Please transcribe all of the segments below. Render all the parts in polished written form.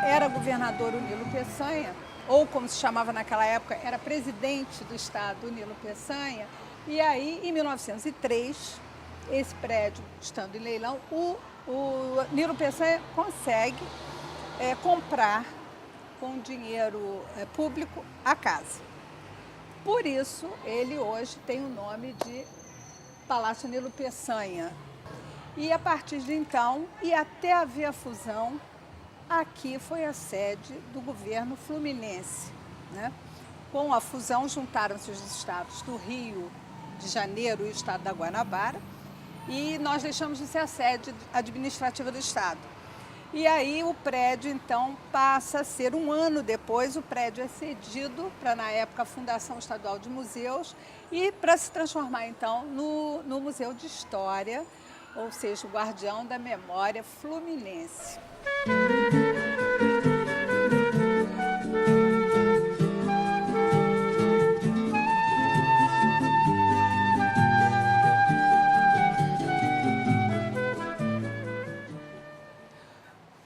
Era governador o Nilo Peçanha, ou como se chamava naquela época, era presidente do estado o Nilo Peçanha, e aí, em 1903, esse prédio estando em leilão, o Nilo Peçanha consegue comprar com dinheiro público a casa. Por isso, ele hoje tem o nome de Palácio Nilo Peçanha. E a partir de então, e até haver a fusão, aqui foi a sede do governo fluminense, né? Com a fusão, juntaram-se os estados do Rio de Janeiro e o estado da Guanabara, e nós deixamos de ser a sede administrativa do estado. E aí o prédio, então, passa a ser, um ano depois, o prédio é cedido para, na época, a Fundação Estadual de Museus, e para se transformar, então, no Museu de História, ou seja, o guardião da memória fluminense.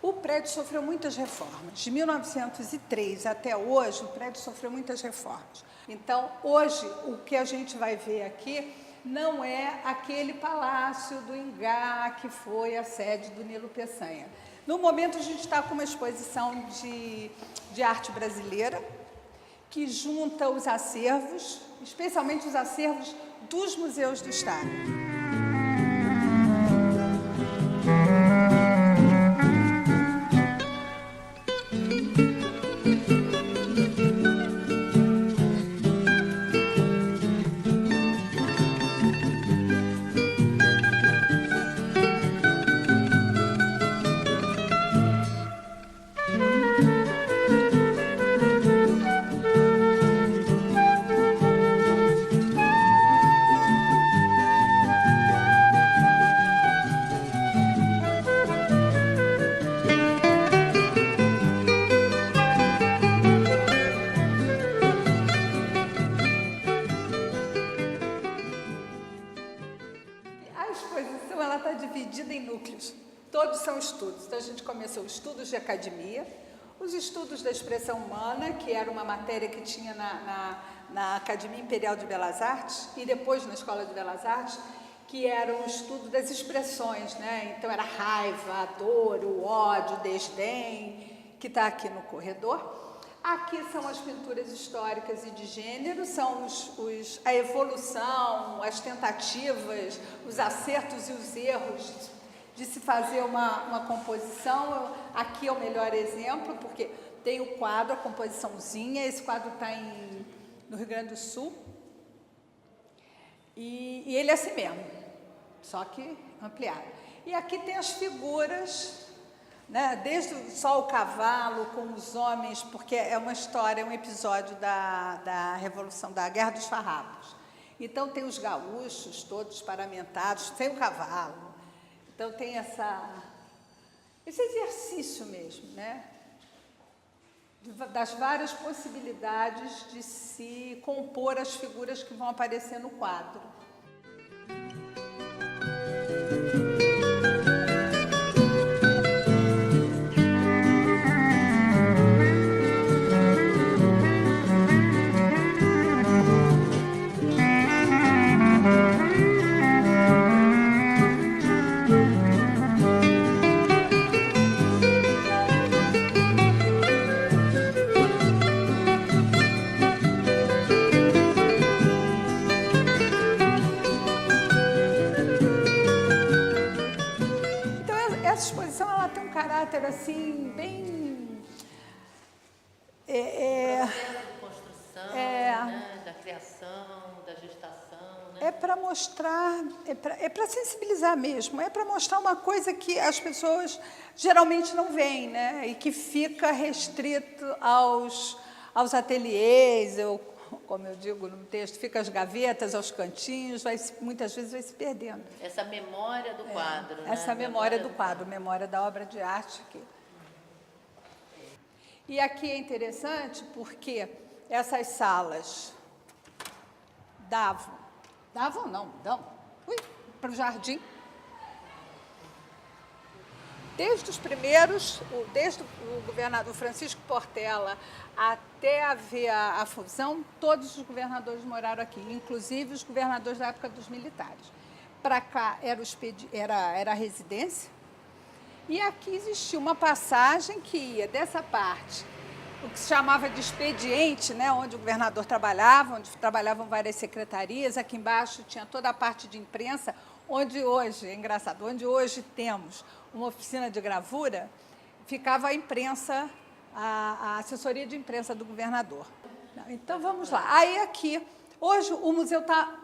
O prédio sofreu muitas reformas. De 1903 até hoje, o prédio sofreu muitas reformas. Então, hoje, o que a gente vai ver aqui não é aquele palácio do Ingá que foi a sede do Nilo Peçanha. No momento, a gente está com uma exposição de arte brasileira que junta os acervos, especialmente os acervos dos museus do estado. Ela está dividida em núcleos, todos são estudos. Então a gente começou estudos de academia, os estudos da expressão humana, que era uma matéria que tinha na Academia Imperial de Belas Artes e depois na Escola de Belas Artes, que era um estudo das expressões, né? Então era raiva, a dor, o ódio, o desdém, que está aqui no corredor. Aqui são as pinturas históricas e de gênero, são a evolução, as tentativas, os acertos e os erros de se fazer uma composição. Aqui é o melhor exemplo, porque tem o quadro, a composiçãozinha, esse quadro está no Rio Grande do Sul, e ele é assim mesmo, só que ampliado. E aqui tem as figuras, né? Desde só o cavalo com os homens, porque é uma história, é um episódio da Revolução, da Guerra dos Farrapos. Então tem os gaúchos todos paramentados, sem o cavalo. Então tem esse exercício mesmo, né? Das várias possibilidades de se compor as figuras que vão aparecer no quadro. Essa exposição ela tem um caráter assim bem construção, né? Da criação, da gestação, né? É para mostrar, é para sensibilizar mesmo, é para mostrar uma coisa que as pessoas geralmente não veem, né? E que fica restrito aos ateliês como eu digo no texto, fica às gavetas, aos cantinhos, muitas vezes vai se perdendo. Essa memória do quadro, né? Essa memória do quadro, memória da obra de arte. E aqui é interessante porque essas salas dão para o jardim. Desde os primeiros, desde o governador Francisco Portela até haver a fusão, todos os governadores moraram aqui, inclusive os governadores da época dos militares. Para cá era a residência, e aqui existia uma passagem que ia dessa parte, o que se chamava de expediente, né, onde o governador trabalhava, onde trabalhavam várias secretarias. Aqui embaixo tinha toda a parte de imprensa, onde hoje, é engraçado, onde hoje temos uma oficina de gravura, ficava a imprensa, a assessoria de imprensa do governador. Então, vamos lá. Aí aqui, hoje o museu está...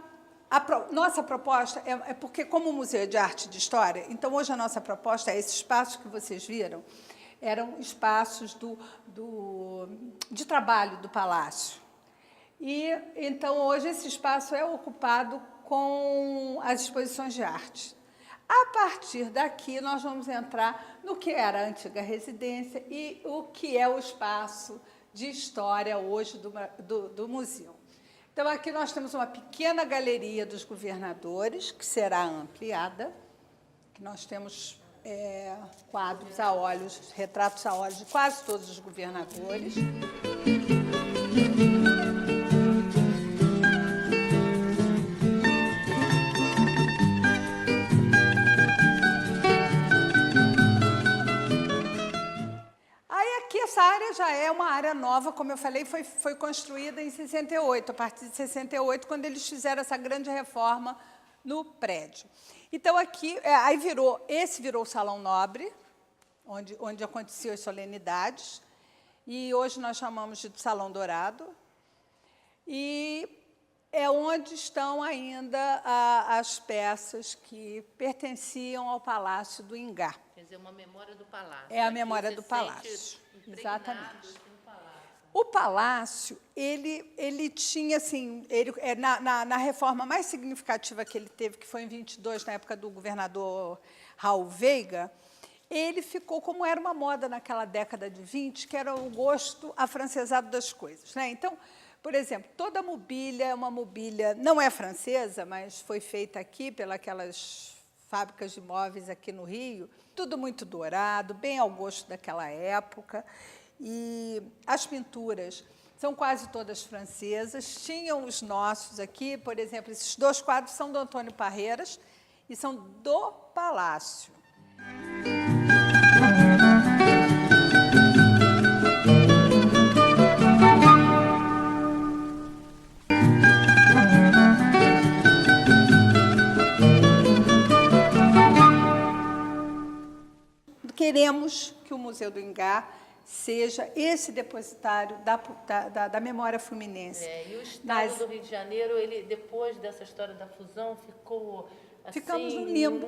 Nossa proposta é porque, como o Museu é de Arte e de História, então hoje a nossa proposta é esse espaço que vocês viram, eram espaços de trabalho do Palácio. E, então, hoje esse espaço é ocupado com as exposições de arte. A partir daqui, nós vamos entrar no que era a antiga residência e o que é o espaço de história hoje do museu. Então, aqui nós temos uma pequena galeria dos governadores, que será ampliada, que nós temos quadros a óleos, retratos a óleos de quase todos os governadores. Essa área já é uma área nova, como eu falei, foi construída em 68, a partir de 68, quando eles fizeram essa grande reforma no prédio. Então, aqui, esse virou o Salão Nobre, onde aconteciam as solenidades, e hoje nós chamamos de Salão Dourado, e é onde estão ainda as peças que pertenciam ao Palácio do Ingá. Quer dizer, uma memória do palácio. É a memória do palácio. Exatamente. O palácio, ele tinha, assim, na reforma mais significativa que ele teve, que foi em 22, na época do governador Raul Veiga, ele ficou como era uma moda naquela década de 20, que era o gosto afrancesado das coisas, né? Então, por exemplo, toda a mobília é uma mobília, não é francesa, mas foi feita aqui pelas fábricas de móveis aqui no Rio, tudo muito dourado, bem ao gosto daquela época. E as pinturas são quase todas francesas. Tinham os nossos aqui, por exemplo, esses 2 quadros são do Antônio Parreiras e são do Palácio. Queremos que o Museu do Ingá seja esse depositário da memória fluminense. E o Estado do Rio de Janeiro, ele, depois dessa história da fusão, ficou assim, ficamos no limbo.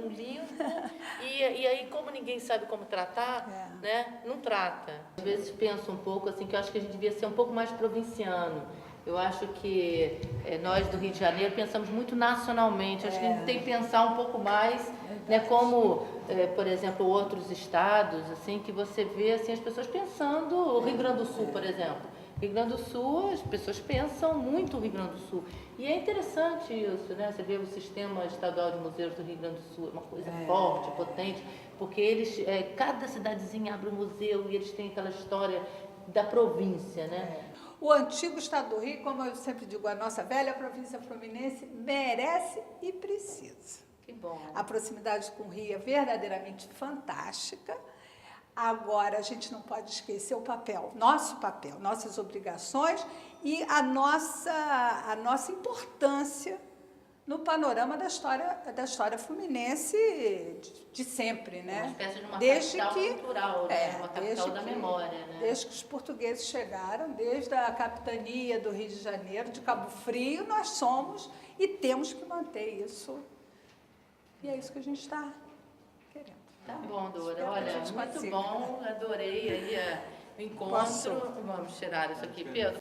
E aí, como ninguém sabe como tratar, né, não trata. Às vezes penso um pouco assim, que eu acho que a gente devia ser um pouco mais provinciano. Eu acho que nós do Rio de Janeiro pensamos muito nacionalmente. Acho que a gente tem que pensar um pouco mais, né, como, por exemplo, outros estados, assim, que você vê assim, as pessoas pensando, o Rio Grande do Sul, por exemplo. Rio Grande do Sul, as pessoas pensam muito o Rio Grande do Sul. E é interessante isso, né? Você vê o Sistema Estadual de Museus do Rio Grande do Sul, é uma coisa forte, potente, porque eles, cada cidadezinha abre um museu e eles têm aquela história da província, né? O antigo Estado do Rio, como eu sempre digo, a nossa velha província fluminense merece e precisa. Que bom. A proximidade com o Rio é verdadeiramente fantástica. Agora, a gente não pode esquecer o papel, nossas obrigações e a nossa importância no panorama da história fluminense de sempre, né? Uma espécie de uma capital cultural, né? Uma capital da memória, né? Desde que os portugueses chegaram, desde a capitania do Rio de Janeiro, de Cabo Frio, nós somos e temos que manter isso. E é isso que a gente está querendo. Tá bom, Dora. Olha, muito bom. Adorei aí o encontro. Vamos tirar isso aqui, Pedro.